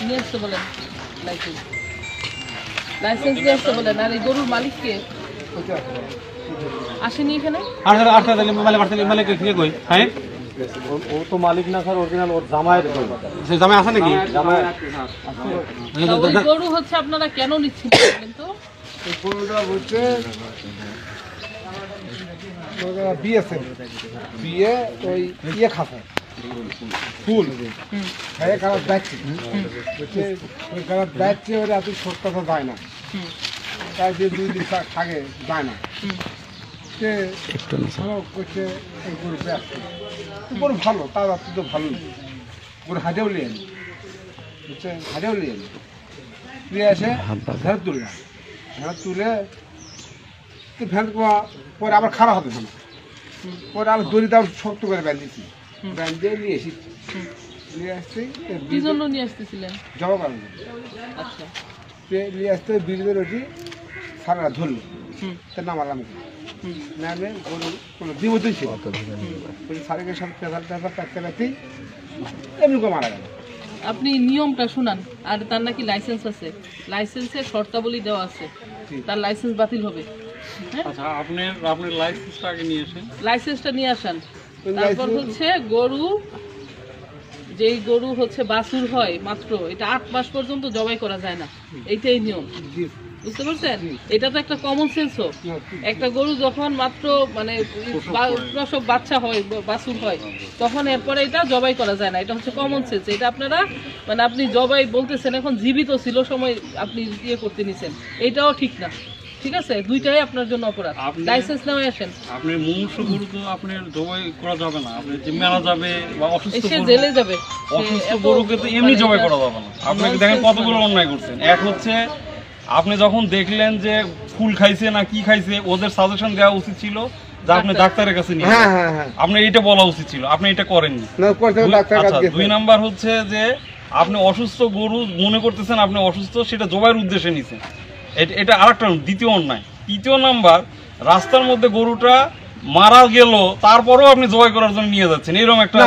নিয়ে আসতে বলেন লাইসেন্স। লাইসেন্স নিয়ে আসতে বলেন। আর এই গরুর মালিককে আসেনি এখানে? ও তো মালিক না স্যার, অরিজিনাল ওর জামাই আছে নাকি? ওই গরু হচ্ছে আপনারা কেন নিচ্ছেন বলেন তো? গরুটা হচ্ছে বিয়ে ওই ইয়ে খাতা ফুল খাইয়ে কারা যাচ্ছে, ওই কারা যাচ্ছে ওরা এত সত্যতা যায় না, তাই যে 2 দিন থাকে যায় না। সে করছে ওই গরু ব্যস্ত, গরু ভালো, তার আপনি তো ভালো গরু হাটেও নিয়ে এলি, বুঝছে, হাটেও নিয়ে এলি, নিয়ে এসে ভেড় তুললাম, ভেড় তুলে ভ্যান পরে আবার খারাপ হতে না, পরে আবার দড়িতে আবার শক্ত করে বেঁধেছি, বেঁধে নিয়ে এসেছি, নিয়ে আসছি কি জন্য নিয়ে আসতেছিলেন? জমা করার জন্য। আচ্ছা, নিয়ে আসতে বিড়িতে রুটি সারা ধরলো, সে নামালাম, নামে গরু কোনো বিপদই ছিল, সারিকে সব পেপার পেপার টাকতে রাখতেই এমনি করে মারা গেল। আপনি নিয়মটা শুনান। আর তার নাকি লাইসেন্স আছে, লাইসেন্সের শর্তাবলী দেওয়া আছে, তার লাইসেন্স বাতিল হবে। আচ্ছা, আপনার লাইসেন্সটা আগে নিয়ে আসেন। লাইসেন্সটা নিয়ে আসেন। তারপর হচ্ছে গরু, যেই গরু হচ্ছে বাছুর হয় মাত্র, এটা 8 মাস পর্যন্ত জবাই করা যায় না, এইটাই নিয়ম, বুঝতে পারছেন? এটা তো একটা কমন সেন্সও। একটা গরু যখন মাত্র মানে প্রসব বাচ্চা হয়, বাছুর হয়, তখন এরপরে এটা জবাই করা যায় না, এটা হচ্ছে কমন সেন্স। এটা আপনারা মানে আপনি জবাই বলতেছেন, এখন জীবিত ছিল সময় আপনি ইয়ে করতে নিছেন, এটাও ঠিক না, ঠিক আছে? দুইটাই আপনার জন্য অপরাধ। লাইসেন্স নেওয়া আসেন। আপনি মুমূর্ষু গরু তো আপনার জবাই করা যাবে না, আপনি যে মারা যাবে বা অসুস্থ সে জেলে যাবে, অসুস্থ গরুকে তো এমনি জবাই করা যাবে না। আপনাকে দেখেন কতগুলো অন্যায় করছেন। এক হচ্ছে আপনি যখন দেখলেন যে ফুল খাইছে না কি খাইছে, ওদের সাজেশন দেওয়া উচিত ছিল যে আপনি ডাক্তারের কাছে নিয়ে, আপনি এটা বলা উচিত ছিল, আপনি এটা করেননি। 2 নাম্বার হচ্ছে যে আপনি অসুস্থ গরু মনে করতেছেন আপনি অসুস্থ, সেটা জবাইয়ের উদ্দেশ্যে নিছেন, এটা আরেকটা দ্বিতীয় অন্যায়। 3 নাম্বার, রাস্তার মধ্যে গরুটা মারা গেল তারপরেও আপনি জবাই করার জন্য নিয়ে যাচ্ছেন, এরকম একটা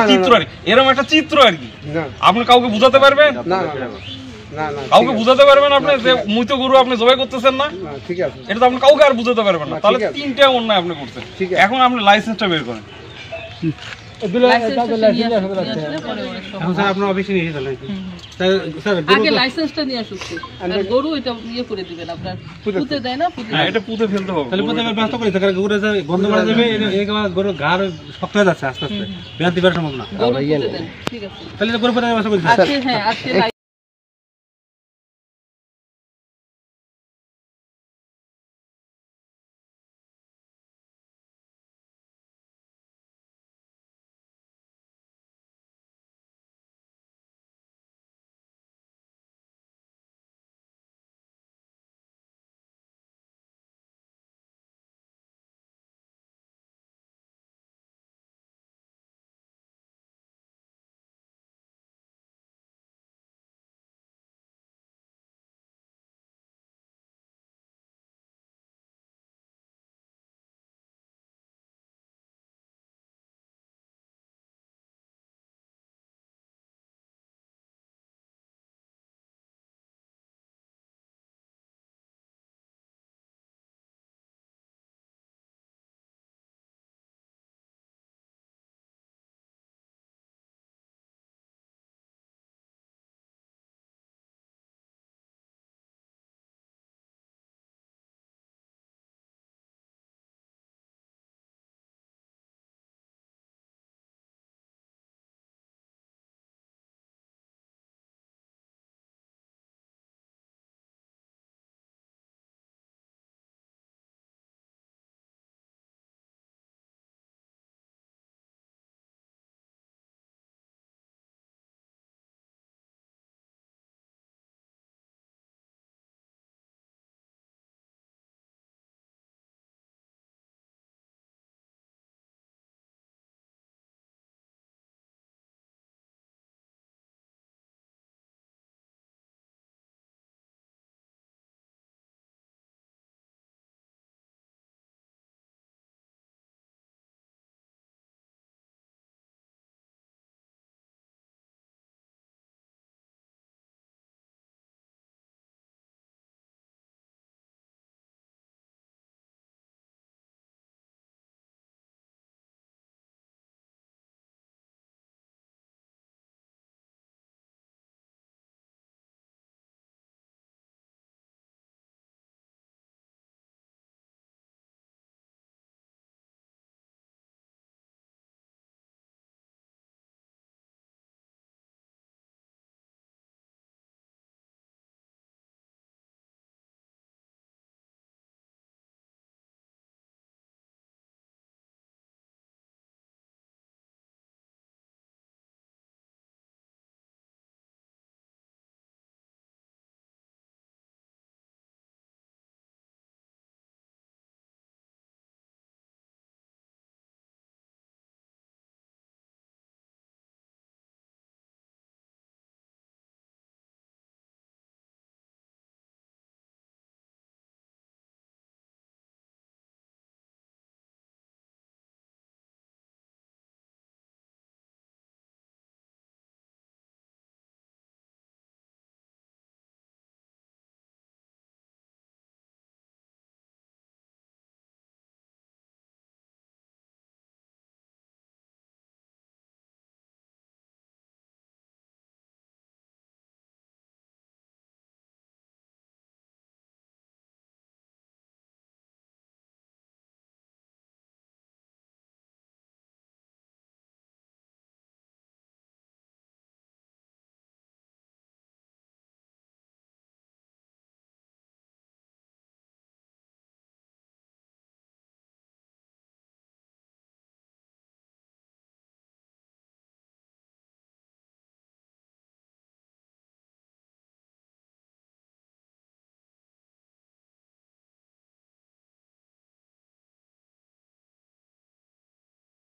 চিত্র আর কি, আপনি কাউকে বুঝাতে পারবেন? কাউকে বুঝাতে পারবেন আপনি যে মৃত গরু আপনি জবাই করতেছেন না? ঠিক আছে, এটা তো আপনি কাউকে আর বুঝাতে পারবেন না। তাহলে 3টা অন্যায় আপনি করছেন। এখন আপনি লাইসেন্সটা বের করেন। লাইসেন্সটা নিয়ে আসুন, গরু এটা ইয়ে করে দিবেন, আপনার পুঁতে দেয় না, এটা পুঁতে ফেলতে হবে। বন্ধ করা যাবে, গরুর ঘাড় শক্ত হয়ে যাচ্ছে আস্তে আস্তে, বেঁধে দিবার সম্ভব না। ঠিক আছে, তাহলে গরু হ্যাঁ আজকে